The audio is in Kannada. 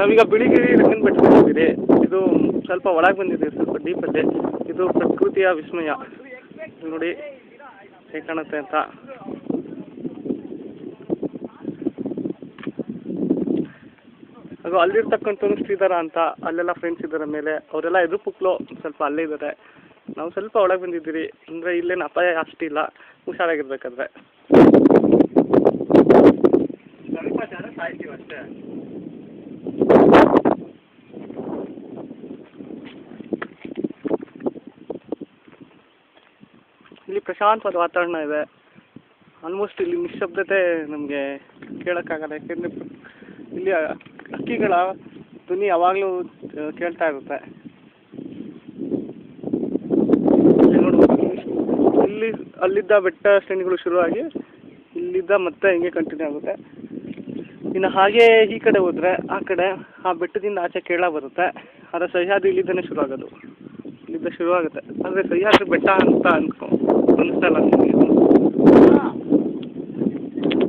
ನಾವೀಗ ಬಿಳಿಗಿರಿ ರಂಗನ ಬೆಟ್ಟಕ್ಕೆ ಬಂದಿದ್ದೀರಿ. ಇದು ಸ್ವಲ್ಪ ಒಳಗೆ ಬಂದಿದ್ದೀವಿ, ಸ್ವಲ್ಪ ಡೀಪಲ್ಲಿ. ಇದು ಪ್ರಕೃತಿಯ ವಿಸ್ಮಯ ನೋಡಿ ಹೇಗೆ ಕಾಣುತ್ತೆ ಅಂತ. ಅದು ಅಲ್ಲಿರ್ತಕ್ಕಂಥ ಶ್ರೀಧರ ಅಂತ ಅಲ್ಲೆಲ್ಲ ಫ್ರೆಂಡ್ಸ್ ಇದ್ದಾರೆ ಮೇಲೆ, ಅವರೆಲ್ಲ ಎದುರು ಪುಕ್ಲು ಸ್ವಲ್ಪ ಅಲ್ಲೇ ಇದ್ದಾರೆ. ನಾವು ಸ್ವಲ್ಪ ಒಳಗೆ ಬಂದಿದ್ದೀರಿ, ಅಂದರೆ ಇಲ್ಲೇನು ಅಪಾಯ ಅಷ್ಟಿಲ್ಲ, ಹುಷಾರಾಗಿರ್ಬೇಕಾದ್ರೆ. ಸ್ವಲ್ಪ ಜನ ಸಾಯ್ತೀವಿ ಅಷ್ಟೇ. ಇಲ್ಲಿ ಪ್ರಶಾಂತವಾದ ವಾತಾವರಣ ಇದೆ. ಆಲ್ಮೋಸ್ಟ್ ಇಲ್ಲಿ ನಿಶ್ಶಬ್ದತೆ ನಮಗೆ ಕೇಳೋಕ್ಕಾಗಲ್ಲ, ಯಾಕೆಂದರೆ ಇಲ್ಲಿ ಹಕ್ಕಿಗಳ ಧ್ವನಿ ಯಾವಾಗಲೂ ಕೇಳ್ತಾ ಇರುತ್ತೆ. ಇಲ್ಲಿ ಅಲ್ಲಿದ್ದ ಬೆಟ್ಟ ಶ್ರೇಣಿಗಳು ಶುರುವಾಗಿ ಇಲ್ಲಿದ್ದ ಮತ್ತೆ ಹಿಂಗೆ ಕಂಟಿನ್ಯೂ ಆಗುತ್ತೆ. ಇನ್ನು ಹಾಗೇ ಈ ಕಡೆ ಹೋದರೆ ಆ ಕಡೆ ಆ ಬೆಟ್ಟದಿಂದ ಆಚೆ ಕೇರಳ ಬರುತ್ತೆ. ಆದರೆ ಸಹ್ಯಾದ್ರಿ ಇಲ್ಲಿಂದನೇ ಶುರು ಆಗೋದು, ಇಲ್ಲಿಂದ ಶುರು ಆಗುತ್ತೆ. ಆದರೆ ಸಹ್ಯಾದ್ರಿ ಬೆಟ್ಟ ಅಂತ ಅನ್ನಿಸ್ತಲ್ಲ.